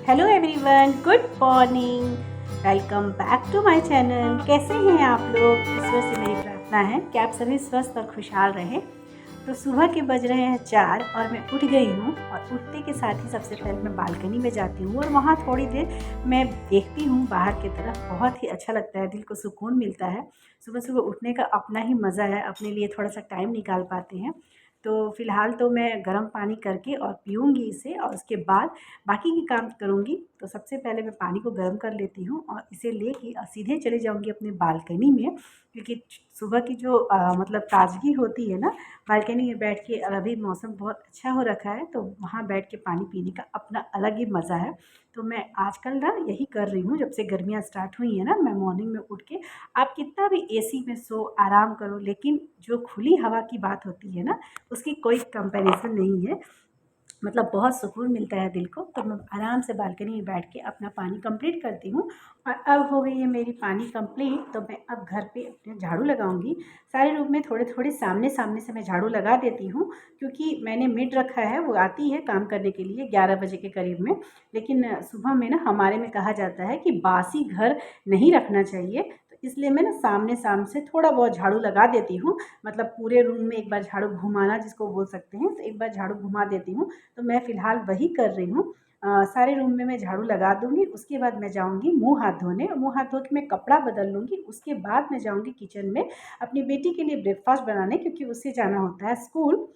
Hello everyone, good morning. Welcome back to my channel. कैसे हैं आप लोग? ईश्वर से मेरी प्रार्थना है कि आप सभी स्वस्थ और खुशहाल रहें। तो सुबह के बज रहे हैं 4 और मैं उठ गई हूँ और उठते के साथ ही सबसे पहले मैं बालकनी में जाती हूँ और वहाँ थोड़ी देर मैं देखती हूँ बाहर की तरफ। बहुत ही अच्छा लगता है, दिल को सुकून मिलता है। सुबह सुबह उठने का अपना ही मज़ा है, अपने लिए थोड़ा सा टाइम निकाल पाते हैं। तो फ़िलहाल तो मैं गर्म पानी करके और पीऊँगी इसे और उसके बाद बाकी के काम करूँगी। तो सबसे पहले मैं पानी को गर्म कर लेती हूँ और इसे लेके सीधे चली जाऊँगी अपने बालकनी में, क्योंकि सुबह की जो मतलब ताज़गी होती है ना, बालकनी में बैठ के। और अभी मौसम बहुत अच्छा हो रखा है तो वहाँ बैठ के पानी पीने का अपना अलग ही मज़ा है। तो मैं आजकल ना यही कर रही हूँ, जब से गर्मियाँ स्टार्ट हुई हैं ना, मैं मॉर्निंग में उठ के, आप कितना भी एसी में सो आराम करो, लेकिन जो खुली हवा की बात होती है ना, उसकी कोई कंपैरिज़न नहीं है। मतलब बहुत सुकून मिलता है दिल को। तो मैं आराम से बालकनी में बैठ के अपना पानी कंप्लीट करती हूँ। और अब हो गई है मेरी पानी कंप्लीट, तो मैं अब घर पे अपने झाड़ू लगाऊंगी। सारे रूम में थोड़े थोड़े सामने सामने से मैं झाड़ू लगा देती हूँ, क्योंकि मैंने मेड रखा है, वो आती है काम करने के लिए 11 बजे के करीब में। लेकिन सुबह में ना हमारे में कहा जाता है कि बासी घर नहीं रखना चाहिए, तो इसलिए मैं ना सामने सामने से थोड़ा बहुत झाड़ू लगा देती हूँ। मतलब पूरे रूम में एक बार झाड़ू घुमाना जिसको बोल सकते हैं, तो एक बार झाड़ू घुमा देती हूँ। तो मैं फ़िलहाल वही कर रही हूँ। सारे रूम में मैं झाड़ू लगा दूँगी, उसके बाद मैं जाऊँगी मुँह हाथ धोने। मुँह हाथ धो के मैं कपड़ा बदल लूँगी, उसके बाद मैं जाऊँगी किचन में अपनी बेटी के लिए ब्रेकफ़ास्ट बनाने, क्योंकि उसे जाना होता है स्कूल।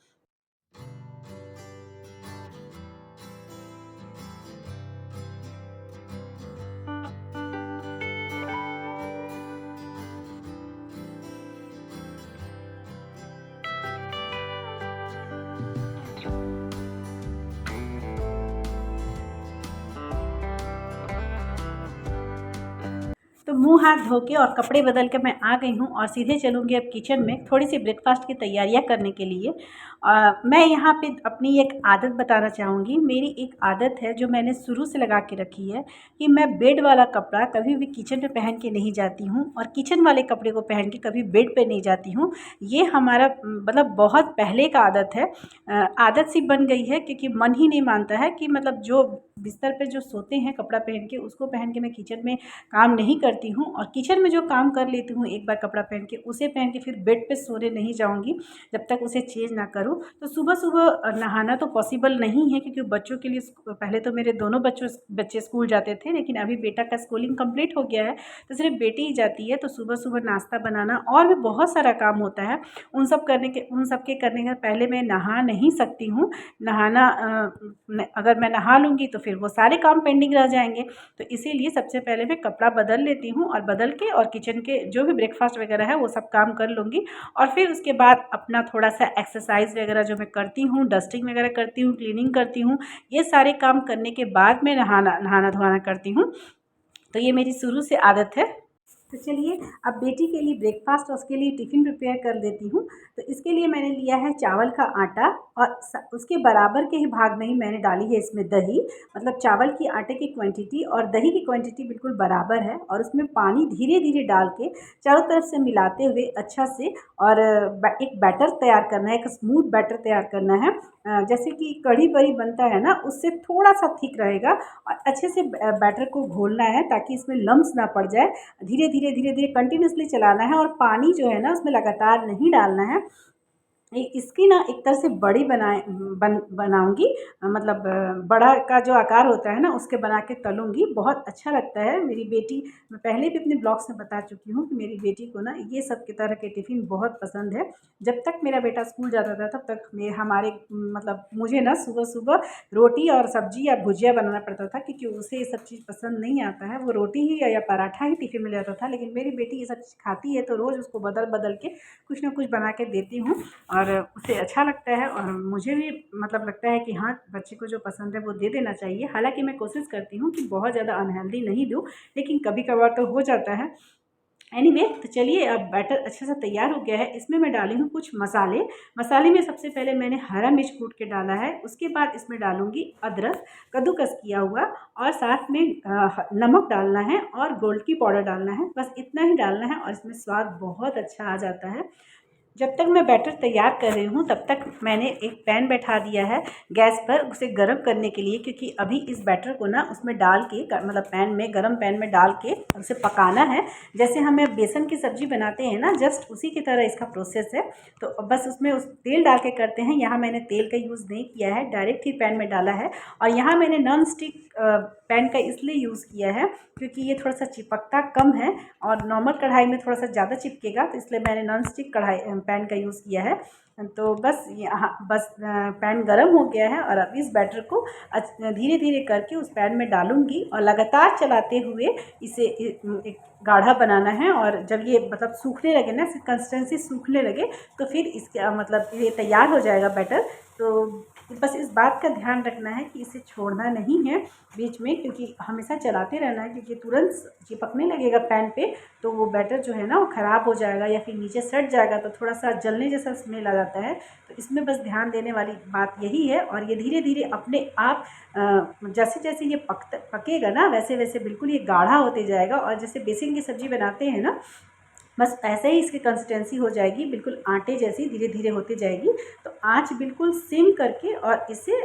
तो मुँह हाथ धो के और कपड़े बदल के मैं आ गई हूँ और सीधे चलूँगी अब किचन में थोड़ी सी ब्रेकफ़ास्ट की तैयारियाँ करने के लिए। मैं यहाँ पे अपनी एक आदत बताना चाहूँगी। मेरी एक आदत है जो मैंने शुरू से लगा के रखी है, कि मैं बेड वाला कपड़ा कभी भी किचन में पहन के नहीं जाती हूँ और किचन वाले कपड़े को पहन के कभी बेड पे नहीं जाती हूँ। ये हमारा मतलब बहुत पहले का आदत है। आदत सी बन गई है, क्योंकि मन ही नहीं मानता है कि मतलब जो बिस्तर पे जो सोते हैं कपड़ा पहन के, उसको पहन के मैं किचन में काम नहीं करती हूँ। और किचन में जो काम कर लेती हूँ एक बार कपड़ा पहन के, उसे पहन के फिर बेड पे सोने नहीं जाऊँगी जब तक उसे चेंज ना करूँ। तो सुबह-सुबह नहाना तो पॉसिबल नहीं है, क्योंकि बच्चों के लिए पहले तो मेरे दोनों बच्चे स्कूल जाते थे, लेकिन अभी बेटा का स्कूलिंग कंप्लीट हो गया है, तो सिर्फ़ बेटी ही जाती है। तो सुबह-सुबह नाश्ता बनाना और भी बहुत सारा काम होता है। उन सब के करने के पहले मैं नहा नहीं सकती हूँ। नहाना अगर मैं नहा लूँगी तो फिर वो सारे काम पेंडिंग रह जाएँगे। तो इसीलिए सबसे पहले मैं कपड़ा बदल लेती हूँ और बदल के और किचन के जो भी ब्रेकफ़ास्ट वगैरह है वो सब काम कर लूँगी। और फिर उसके बाद अपना थोड़ा-सा एक्सरसाइज़ वगैरह जो मैं करती हूँ, डस्टिंग वगैरह करती हूँ, क्लीनिंग करती हूँ, ये सारे काम करने के बाद मैं नहाना-धोना करती हूँ। तो ये मेरी शुरू से आदत है। तो चलिए, अब बेटी के लिए ब्रेकफ़ास्ट और उसके लिए टिफ़िन प्रिपेयर कर देती हूँ। तो इसके लिए मैंने लिया है चावल का आटा, और उसके बराबर के ही भाग में ही मैंने डाली है इसमें दही। मतलब चावल की आटे की क्वांटिटी और दही की क्वांटिटी बिल्कुल बराबर है, और उसमें पानी धीरे-धीरे डाल के चारों तरफ से मिलाते हुए अच्छा से, और एक बैटर तैयार करना है, एक स्मूथ बैटर तैयार करना है। जैसे कि कढ़ी-वढ़ी बनता है ना, उससे थोड़ा-सा थिक रहेगा। और अच्छे से बैटर को घोलना है ताकि इसमें लम्स ना पड़ जाए। धीरे-धीरे कंटिन्यूअसली चलाना है, और पानी जो है ना उसमें लगातार नहीं डालना है। इसकी ना एक तरह से बड़ी बनाऊँगी। मतलब बड़ा का जो आकार होता है ना, उसके बना के तलूँगी, बहुत अच्छा लगता है। मेरी बेटी, मैं पहले भी अपने ब्लॉग्स में बता चुकी हूँ कि मेरी बेटी को ना ये सब के तरह के टिफ़िन बहुत पसंद है। जब तक मेरा बेटा स्कूल जाता था तब तक मतलब मुझे ना सुबह-सुबह रोटी और सब्ज़ी या भुजिया बनाना पड़ता था, क्योंकि उसे ये सब चीज़ पसंद नहीं आता है। वो रोटी ही या पराठा ही टिफ़िन में ले जाता था, लेकिन मेरी बेटी ये सब चीज़ खाती है, तो रोज़ उसको बदल-बदल के कुछ ना कुछ बना के देती हूँ। और उसे अच्छा लगता है, और मुझे भी मतलब लगता है कि हाँ, बच्चे को जो पसंद है वो दे देना चाहिए। हालाँकि मैं कोशिश करती हूँ कि बहुत ज़्यादा अनहेल्दी नहीं दूँ, लेकिन कभी-कभार तो हो जाता है। एनीवे, तो चलिए, अब बैटर अच्छे से तैयार हो गया है। इसमें मैं डाली हूँ कुछ मसाले। मसाले में सबसे पहले मैंने हरा मिर्च कूट के डाला है, उसके बाद इसमें डालूँगी अदरक कद्दूकस किया हुआ, और साथ में नमक डालना है और गोल्ड की पाउडर डालना है। बस इतना ही डालना है और इसमें स्वाद बहुत अच्छा आ जाता है। जब तक मैं बैटर तैयार कर रही हूँ तब तक मैंने एक पैन बैठा दिया है गैस पर उसे गर्म करने के लिए, क्योंकि अभी इस बैटर को ना उसमें डाल के मतलब पैन में, गर्म पैन में डाल के उसे पकाना है। जैसे हमें बेसन की सब्ज़ी बनाते हैं ना, जस्ट उसी की तरह इसका प्रोसेस है। तो बस उसमें उस तेल डाल के करते हैं। यहाँ मैंने तेल का यूज़ नहीं किया है, डायरेक्ट ही पैन में डाला है। और यहाँ मैंने नॉन स्टिक पैन का इसलिए यूज़ किया है क्योंकि ये थोड़ा सा चिपकता कम है, और नॉर्मल कढ़ाई में थोड़ा सा ज़्यादा चिपकेगा, तो इसलिए मैंने नॉन स्टिक कढ़ाई पैन का यूज़ किया है। तो बस यहाँ बस पैन गरम हो गया है और अब इस बैटर को धीरे धीरे करके उस पैन में डालूंगी और लगातार चलाते हुए इसे एक गाढ़ा बनाना है। और जब ये मतलब सूखने लगे ना, इसकी कंसिस्टेंसी सूखने लगे, तो फिर इसके मतलब ये तैयार हो जाएगा बैटर। तो बस इस बात का ध्यान रखना है कि इसे छोड़ना नहीं है बीच में, क्योंकि हमेशा चलाते रहना है, क्योंकि तुरंत चिपकने लगेगा पैन पे तो वो बैटर जो है ना वो ख़राब हो जाएगा या फिर नीचे सट जाएगा, तो थोड़ा सा जलने जैसा स्मेल आ जाता है। तो इसमें बस ध्यान देने वाली बात यही है। और ये धीरे धीरे अपने आप जैसे जैसे ये पकेगा ना, वैसे वैसे बिल्कुल ये गाढ़ा होते जाएगा। और जैसे बेसन की सब्ज़ी बनाते हैं ना, बस ऐसे ही इसकी कंसिस्टेंसी हो जाएगी, बिल्कुल आटे जैसी धीरे धीरे होती जाएगी। तो आँच बिल्कुल सिम करके और इसे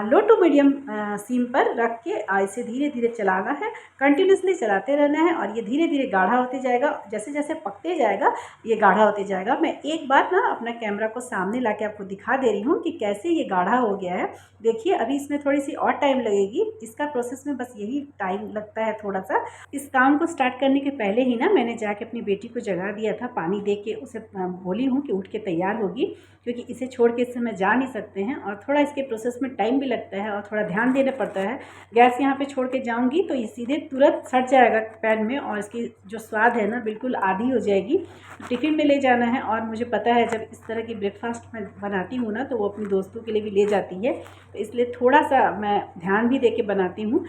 लो टू मीडियम सिम पर रख के इसे धीरे धीरे चलाना है, कंटिन्यूसली चलाते रहना है। और ये धीरे धीरे गाढ़ा होते जाएगा, जैसे जैसे पकते जाएगा ये गाढ़ा होते जाएगा। मैं एक बार ना अपना कैमरा को सामने ला के आपको दिखा दे रही हूँ कि कैसे ये गाढ़ा हो गया है। देखिए अभी इसमें थोड़ी सी और टाइम लगेगी, इसका प्रोसेस में बस यही टाइम लगता है थोड़ा सा। इस काम को स्टार्ट करने के पहले ही ना मैंने जाके अपनी बेटी को जगा दिया था, पानी दे के उसे बोली हूँ कि उठ के तैयार होगी, क्योंकि इसे छोड़ के इस समय जा नहीं सकते हैं और थोड़ा इसके प्रोसेस में टाइम भी लगता है और थोड़ा ध्यान देना पड़ता है। गैस यहाँ पे छोड़ के जाऊँगी तो ये सीधे तुरंत सट जाएगा पैन में और इसकी जो स्वाद है ना बिल्कुल आधी हो जाएगी। टिफ़िन में ले जाना है और मुझे पता है जब इस तरह की ब्रेकफास्ट मैं बनाती हूँ ना तो वो अपनी दोस्तों के लिए भी ले जाती है, तो इसलिए थोड़ा सा मैं ध्यान भी दे के बनाती हूँ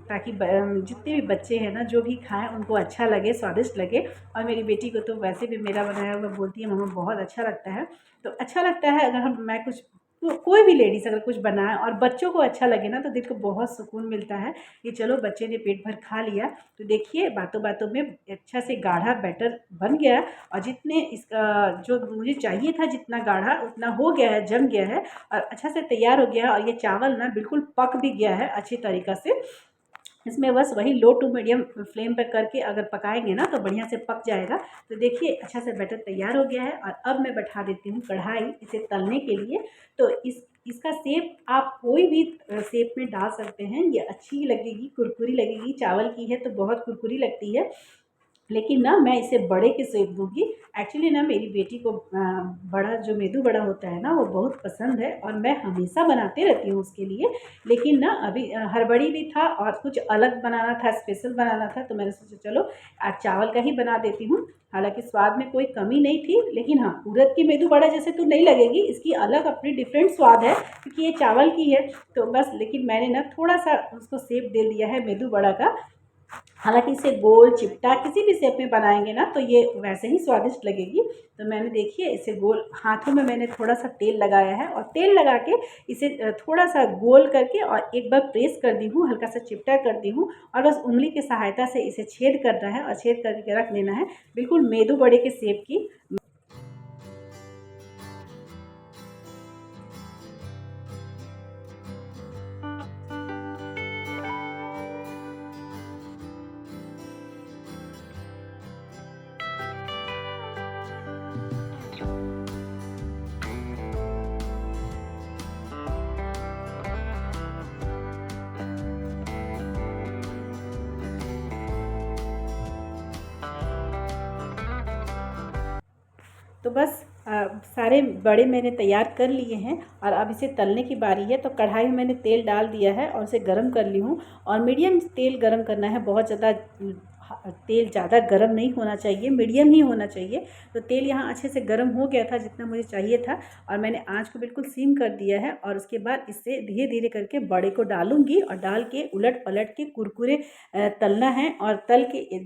ताकि जितने भी बच्चे हैं ना जो भी खाएं उनको अच्छा लगे, स्वादिष्ट लगे। और मेरी बेटी को तो वैसे भी मेरा बनाया हुआ बोलती है मम्मा बहुत अच्छा लगता है। तो अच्छा लगता है अगर मैं कुछ, तो कोई भी लेडीज़ अगर कुछ बनाए और बच्चों को अच्छा लगे ना तो दिल को बहुत सुकून मिलता है कि चलो बच्चे ने पेट भर खा लिया। तो देखिए बातों बातों में अच्छा से गाढ़ा बैटर बन गया और जितने इसका जो मुझे चाहिए था जितना गाढ़ा उतना हो गया है, जम गया है और अच्छा से तैयार हो गया है। और ये चावल ना बिल्कुल पक भी गया है अच्छी तरीक़ा से। इसमें बस वही लो टू मीडियम फ्लेम पर करके अगर पकाएंगे ना तो बढ़िया से पक जाएगा। तो देखिए अच्छा से बैटर तैयार हो गया है और अब मैं बैठा देती हूँ कढ़ाई इसे तलने के लिए। तो इसका शेप आप कोई भी शेप में डाल सकते हैं, ये अच्छी लगेगी, कुरकुरी लगेगी। चावल की है तो बहुत कुरकुरी लगती है, लेकिन ना मैं इसे बड़े के शेप दूँगी। एक्चुअली ना मेरी बेटी को बड़ा जो मेदू बड़ा होता है ना वो बहुत पसंद है और मैं हमेशा बनाते रहती हूँ उसके लिए। लेकिन ना अभी हड़बड़ी भी था और कुछ अलग बनाना था, स्पेशल बनाना था, तो मैंने सोचा चलो आज चावल का ही बना देती हूँ। हालाँकि स्वाद में कोई कमी नहीं थी, लेकिन हाँ उड़द की मेदू बड़ा जैसे तो नहीं लगेगी, इसकी अलग अपनी डिफरेंट स्वाद है क्योंकि ये चावल की है। तो बस लेकिन मैंने ना थोड़ा-सा उसको शेप दे दिया है मेदू बड़ा का। हालाँकि इसे गोल, चिपटा किसी भी शेप में बनाएँगे ना तो ये वैसे ही स्वादिष्ट लगेगी। तो मैंने देखिए इसे गोल हाथों में मैंने थोड़ा-सा तेल लगाया है और तेल लगा के इसे थोड़ा-सा गोल करके और एक बार प्रेस कर दी हूँ, हल्का सा चिपटा कर दी हूँ और बस उँगली की सहायता से इसे छेद करना है और छेद करके रख लेना है, बिल्कुल मेदू वड़े के शेप की। तो बस सारे बड़े मैंने तैयार कर लिए हैं और अब इसे तलने की बारी है। तो कढ़ाई में मैंने तेल डाल दिया है और उसे गरम कर ली हूँ और मीडियम तेल गरम करना है, बहुत ज़्यादा तेल ज़्यादा गरम नहीं होना चाहिए, मीडियम ही होना चाहिए। तो तेल यहाँ अच्छे से गरम हो गया था जितना मुझे चाहिए था और मैंने आँच को बिल्कुल सिम कर दिया है और उसके बाद इससे धीरे धीरे करके बड़े को डालूंगी और डाल के उलट पलट के कुरकुरे तलना है और तल के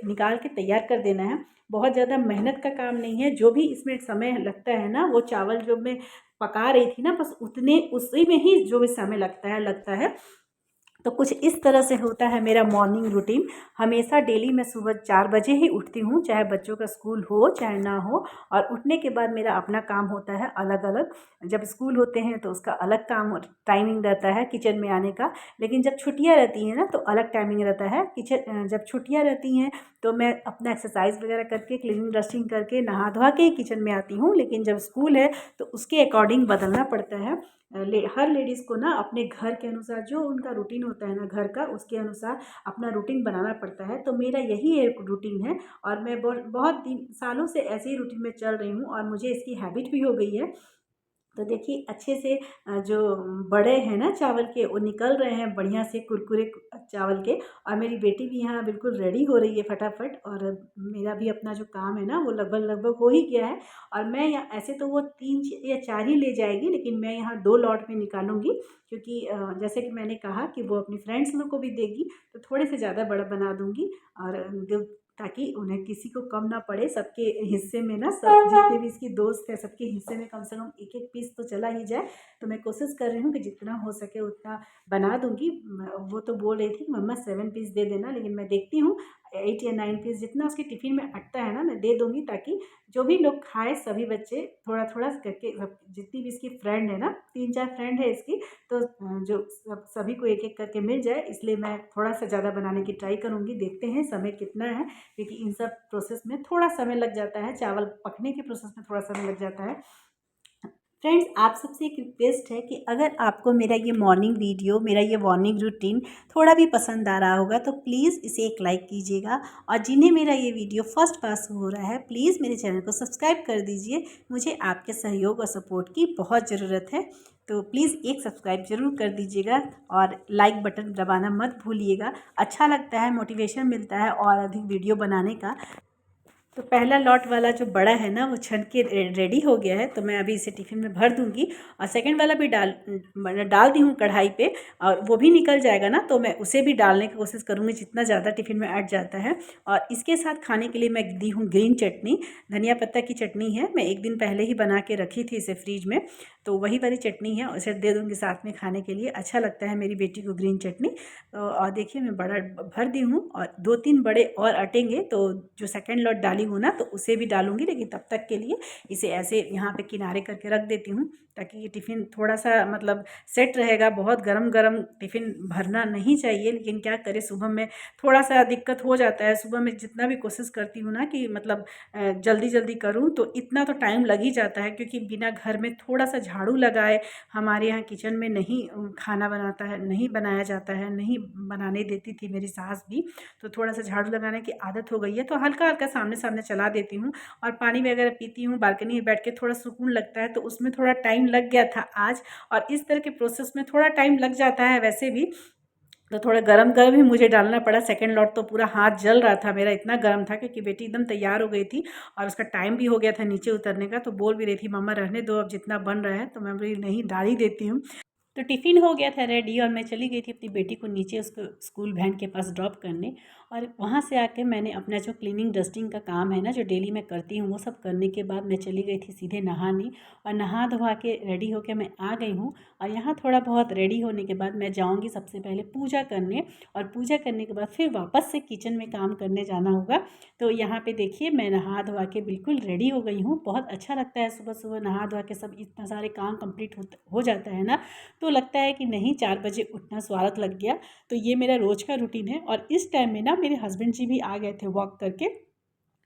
निकाल के तैयार कर देना है। बहुत ज़्यादा मेहनत का काम नहीं है, जो भी इसमें समय लगता है ना वो चावल जो मैं पका रही थी ना बस उतने उसी में ही जो भी समय लगता है तो कुछ इस तरह से होता है मेरा मॉर्निंग रूटीन। हमेशा डेली मैं सुबह 4 बजे ही उठती हूँ, चाहे बच्चों का स्कूल हो चाहे ना हो। और उठने के बाद मेरा अपना काम होता है अलग अलग। जब स्कूल होते हैं तो उसका अलग काम टाइमिंग रहता है किचन में आने का। लेकिन जब छुट्टियाँ रहती हैं ना तो अलग टाइमिंग रहता है किचन। जब छुट्टियाँ रहती हैं तो मैं अपना एक्सरसाइज वगैरह करके क्लीनिंग डस्टिंग करके नहा धोवा के ही किचन में आती हूँ। लेकिन जब स्कूल है तो उसके अकॉर्डिंग बदलना पड़ता है। हर लेडीज़ को ना अपने घर के अनुसार जो उनका रूटीन होता है ना घर का, उसके अनुसार अपना रूटीन बनाना पड़ता है। तो मेरा यही एक रूटीन है और मैं बहुत दिन सालों से ऐसे ही रूटीन में चल रही हूँ और मुझे इसकी हैबिट भी हो गई है। तो देखिए अच्छे से जो बड़े हैं ना चावल के, वो निकल रहे हैं बढ़िया से कुरकुरे चावल के। और मेरी बेटी भी यहाँ बिल्कुल रेडी हो रही है फटाफट। और मेरा भी अपना जो काम है ना वो लगभग लगभग हो ही गया है। और मैं यहाँ ऐसे तो वो 3 या 4 ही ले जाएगी, लेकिन मैं यहाँ 2 लॉट में निकालूंगी। क्योंकि जैसे कि मैंने कहा कि वो अपनी फ्रेंड्स लोग को भी देगी, तो थोड़े से ज़्यादा बड़ा बना दूंगी। और ताकि उन्हें किसी को कम ना पड़े, सबके हिस्से में ना सब जितने भी इसकी दोस्त है सबके हिस्से में कम से कम एक एक पीस तो चला ही जाए। तो मैं कोशिश कर रही हूँ कि जितना हो सके उतना बना दूंगी। वो तो बोल रही थी कि मम्मा 7 पीस दे देना, लेकिन मैं देखती हूँ 8 या 9 पीस जितना उसके टिफ़िन में अटता है ना मैं दे दूंगी, ताकि जो भी लोग खाए सभी बच्चे थोड़ा थोड़ा करके जितनी भी इसकी फ्रेंड है ना, 3-4 फ्रेंड है इसकी, तो जो सभी को एक एक करके मिल जाए। इसलिए मैं थोड़ा सा ज़्यादा बनाने की ट्राई करूँगी। देखते हैं समय कितना है, क्योंकि इन सब प्रोसेस में थोड़ा समय लग जाता है, चावल पकने के प्रोसेस में थोड़ा समय लग जाता है। फ्रेंड्स, आप सबसे एक रिक्वेस्ट है कि अगर आपको मेरा ये मॉर्निंग वीडियो, मेरा ये मॉर्निंग रूटीन थोड़ा भी पसंद आ रहा होगा तो प्लीज़ इसे एक लाइक कीजिएगा। और जिन्हें मेरा ये वीडियो फर्स्ट पास हो रहा है प्लीज़ मेरे चैनल को सब्सक्राइब कर दीजिए। मुझे आपके सहयोग और सपोर्ट की बहुत ज़रूरत है। तो प्लीज़ एक सब्सक्राइब ज़रूर कर दीजिएगा और लाइक बटन दबाना मत भूलिएगा। अच्छा लगता है, मोटिवेशन मिलता है और अधिक वीडियो बनाने का। तो पहला लॉट वाला जो बड़ा है ना वो छन के रेडी हो गया है, तो मैं अभी इसे टिफ़िन में भर दूंगी। और सेकंड वाला भी डाल दी हूँ कढ़ाई पे, और वो भी निकल जाएगा ना तो मैं उसे भी डालने की कोशिश करूँगी जितना ज़्यादा टिफ़िन में अट जाता है। और इसके साथ खाने के लिए मैं दी हूँ ग्रीन चटनी, धनिया पत्ता की चटनी है। मैं एक दिन पहले ही बना के रखी थी इसे फ्रीज में, तो वही वाली चटनी है, उसे दे दूँगी साथ में खाने के लिए। अच्छा लगता है मेरी बेटी को ग्रीन चटनी। तो और देखिए मैं बड़ा भर दी हूँ और 2-3 बड़े और अटेंगे, तो जो सेकंड लॉट डाली हूँ ना तो उसे भी डालूंगी। लेकिन तब तक के लिए इसे ऐसे यहाँ पे किनारे करके रख देती हूँ, ताकि ये टिफ़िन थोड़ा सा मतलब सेट रहेगा। बहुत गरम गरम टिफ़िन भरना नहीं चाहिए, लेकिन क्या करें सुबह में थोड़ा सा दिक्कत हो जाता है। सुबह में जितना भी कोशिश करती हूँ ना कि मतलब जल्दी जल्दी करूँ, तो इतना तो टाइम लग ही जाता है। क्योंकि बिना घर में थोड़ा सा झाड़ू लगाए हमारे यहाँ किचन में नहीं खाना बनाता है, नहीं बनाया जाता है, नहीं बनाने देती थी मेरी सास भी। तो थोड़ा सा झाड़ू लगाने की आदत हो गई है, तो हल्का हल्का सामने सामने चला देती हूँ। और पानी वगैरह पीती हूँ, बालकनी में बैठ के थोड़ा सुकून लगता है, तो उसमें थोड़ा टाइम लग गया था आज। और इस तरह के प्रोसेस में थोड़ा टाइम लग जाता है वैसे भी, तो थोड़ा गरम गरम ही मुझे डालना पड़ा। सेकंड लॉट तो पूरा हाथ जल रहा था मेरा, इतना गर्म था, क्योंकि बेटी एकदम तैयार हो गई थी और उसका टाइम भी हो गया था नीचे उतरने का। तो बोल भी रही थी मम्मा रहने दो अब जितना बन रहा है, तो मैं बोली नहीं डाल ही देती हूँ। तो टिफ़िन हो गया था रेडी और मैं चली गई थी अपनी बेटी को नीचे उसको स्कूल वैन के पास ड्रॉप करने। और वहाँ से आके मैंने अपना जो क्लीनिंग डस्टिंग का काम है ना जो डेली मैं करती हूँ, वो सब करने के बाद मैं चली गई थी सीधे नहाने। और नहा धोवा के रेडी होकर मैं आ गई हूँ। और यहाँ थोड़ा बहुत रेडी होने के बाद मैं जाऊँगी सबसे पहले पूजा करने, और पूजा करने के बाद फिर वापस से किचन में काम करने जाना होगा। तो यहाँ पे देखिए मैं नहा धोवा के बिल्कुल रेडी हो गई हूँ। बहुत अच्छा लगता है सुबह सुबह नहा धोवा के सब इतना सारे काम कंप्लीट हो जाता है ना, तो लगता है कि नहीं 4 बजे उठना स्वागत लग गया। तो ये मेरा रोज़ का रूटीन है। और इस टाइम में ना मेरे हस्बैंड जी भी आ गए थे वॉक करके,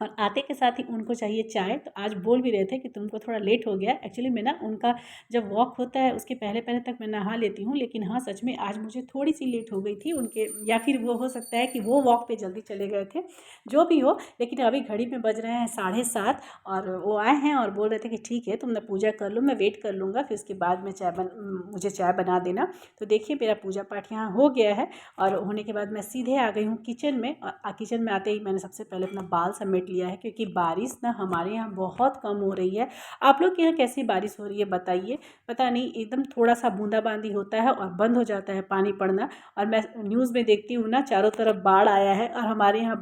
और आते के साथ ही उनको चाहिए चाय। तो आज बोल भी रहे थे कि तुमको थोड़ा लेट हो गया। एक्चुअली मैं ना उनका जब वॉक होता है उसके पहले पहले तक मैं नहा लेती हूँ, लेकिन हाँ सच में आज मुझे थोड़ी सी लेट हो गई थी उनके, या फिर वो हो सकता है कि वो वॉक पे जल्दी चले गए थे, जो भी हो। लेकिन अभी घड़ी में बज रहे हैं 7:30 और वो आए हैं और बोल रहे थे कि ठीक है तुम ना पूजा कर लो, मैं वेट कर लूँगा, फिर उसके बाद मैं मुझे चाय बना देना। तो देखिए मेरा पूजा पाठ यहाँ हो गया है। और होने के बाद मैं सीधे आ गई हूँ किचन में। और किचन में आते ही मैंने सबसे पहले अपना बाल समेट लिया है, क्योंकि बारिश ना हमारे यहाँ बहुत कम हो रही है। आप लोग के यहाँ कैसी बारिश हो रही है बताइए। पता नहीं एकदम थोड़ा सा बूंदाबांदी होता है और बंद हो जाता है पानी पड़ना। और मैं न्यूज़ में देखती हूँ ना चारों तरफ बाढ़ आया है, और हमारे यहाँ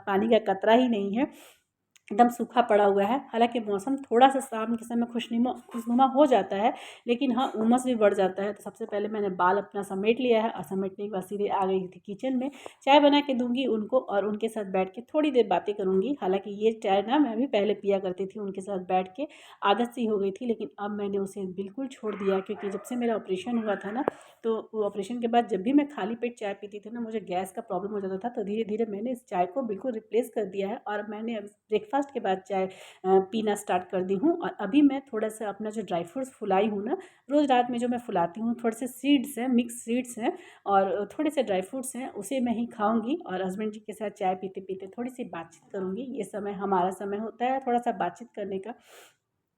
पानी का कतरा ही नहीं है। एकदम सूखा पड़ा हुआ है। हालांकि मौसम थोड़ा सा शाम के समय खुशनुमा हो जाता है, लेकिन हाँ उमस भी बढ़ जाता है। तो सबसे पहले मैंने बाल अपना समेट लिया है और समेटने के बाद सीधे आ गई थी किचन में। चाय बना के दूंगी उनको और उनके साथ बैठ के थोड़ी देर बातें करूँगी। हालांकि ये चाय ना मैं भी पहले पिया करती थी उनके साथ बैठ के, आदत सी हो गई थी, लेकिन अब मैंने उसे बिल्कुल छोड़ दिया, क्योंकि जब से मेरा ऑपरेशन हुआ था ना, तो वो ऑपरेशन के बाद जब भी मैं खाली पेट चाय पीती थी ना, मुझे गैस का प्रॉब्लम हो जाता था। तो धीरे धीरे मैंने इस चाय को बिल्कुल रिप्लेस कर दिया है और मैंने अब ब्रेकफास्ट के बाद चाय पीना स्टार्ट कर दी हूँ। और अभी मैं थोड़ा सा अपना जो ड्राई फ्रूट्स फुलाई हूँ ना, रोज़ रात में जो मैं फुलाती हूँ, थोड़े से सीड्स हैं, मिक्स सीड्स हैं और थोड़े से ड्राई फ्रूट्स हैं, उसे मैं ही खाऊंगी और हस्बैंड जी के साथ चाय पीते पीते थोड़ी सी बातचीत करूँगी। ये समय हमारा समय होता है थोड़ा सा बातचीत करने का।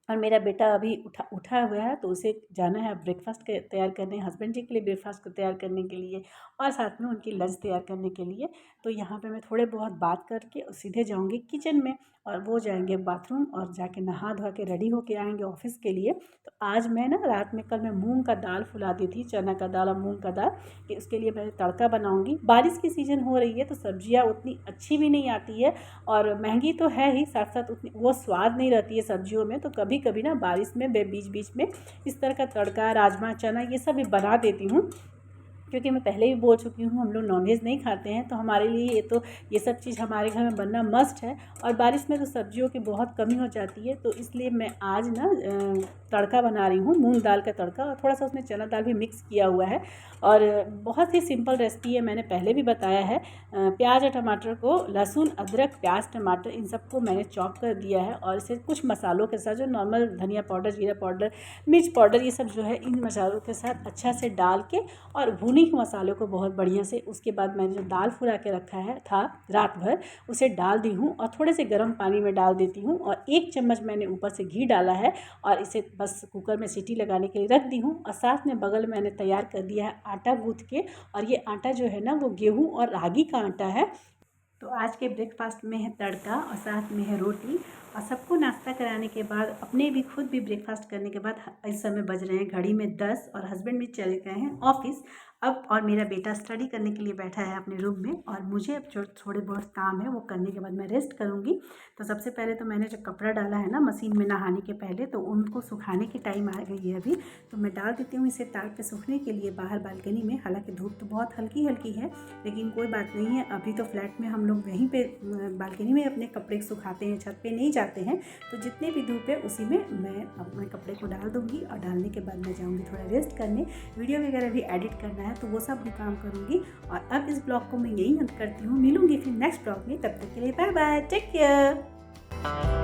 और मेरा बेटा अभी उठा हुआ है, तो उसे जाना है ब्रेकफास्ट के तैयार करने, हस्बैंड जी के लिए ब्रेकफास्ट को तैयार करने के लिए और साथ में उनकी लंच तैयार करने के लिए। तो यहाँ पे मैं थोड़े बहुत बात करके सीधे जाऊँगी किचन में और वो जाएंगे बाथरूम और जाके नहा धो के रेडी होके आएंगे ऑफिस के लिए। तो आज मैं ना रात में कल मैं मूंग का दाल फुला दी थी, चना का दाल और मूंग का दाल, कि उसके लिए मैं तड़का बनाऊँगी। बारिश की सीज़न हो रही है तो सब्जियाँ उतनी अच्छी भी नहीं आती है और महंगी तो है ही, साथ साथ उतनी वो स्वाद नहीं रहती है सब्जियों में। तो कभी कभी ना बारिश में बीच बीच में इस तरह का तड़का, राजमा, चना, ये सब भी बना देती हूँ, क्योंकि मैं पहले भी बोल चुकी हूँ हम लोग नॉनवेज नहीं खाते हैं। तो हमारे लिए ये सब चीज़ हमारे घर में बनना मस्ट है। और बारिश में तो सब्जियों की बहुत कमी हो जाती है, तो इसलिए मैं आज ना तड़का बना रही हूँ, मूंग दाल का तड़का, और थोड़ा सा उसमें चना दाल भी मिक्स किया हुआ है। और बहुत ही सिंपल रेसिपी है, मैंने पहले भी बताया है। प्याज और टमाटर को, लहसुन, अदरक, प्याज, टमाटर, इन सबको मैंने चॉप कर दिया है और इसे कुछ मसालों के साथ, जो नॉर्मल धनिया पाउडर, जीरा पाउडर, मिर्च पाउडर, ये सब जो है इन मसालों के साथ अच्छा से डाल के और भुनी के मसालों को बहुत बढ़िया से, उसके बाद मैंने जो दाल फुला के रखा है था रात भर, उसे डाल दी हूँ और थोड़े से गर्म पानी में डाल देती हूँ और 1 चम्मच मैंने ऊपर से घी डाला है और इसे बस कुकर में सीटी लगाने के लिए रख दी हूँ। और साथ में बगल मैंने तैयार कर दिया है आटा गूँथ के, और ये आटा जो है ना वो गेहूँ और रागी का आटा है। तो आज के ब्रेकफास्ट में है तड़का और साथ में है रोटी। और सबको नाश्ता कराने के बाद, अपने भी खुद भी ब्रेकफास्ट करने के बाद, इस समय बज रहे हैं घड़ी में 10 और हस्बैंड भी चले गए हैं ऑफिस अब, और मेरा बेटा स्टडी करने के लिए बैठा है अपने रूम में। और मुझे अब जो थोड़े बहुत काम है वो करने के बाद मैं रेस्ट करूँगी। तो सबसे पहले तो मैंने जो कपड़ा डाला है ना मशीन में नहाने के पहले, तो उनको सुखाने की टाइम आ गई है अभी, तो मैं डाल देती हूँ इसे तार पे सूखने के लिए बाहर बालकनी में। हालांकि धूप तो बहुत हल्की हल्की है, लेकिन कोई बात नहीं है, अभी तो फ्लैट में हम लोग वहीं पे बालकनी में अपने कपड़े सुखाते हैं, छत पे नहीं जाते हैं। तो जितने भी धूप है उसी में मैं अपने कपड़े को डाल दूँगी और डालने के बाद मैं जाऊँगी थोड़ा रेस्ट करने। वीडियो वगैरह भी एडिट करना है तो वो सब भी काम करूँगी। और अब इस ब्लॉग को मैं यही अंत करती हूँ, मिलूँगी फिर नेक्स्ट ब्लॉग में, तब तक के लिए बाय बाय, टेक केयर।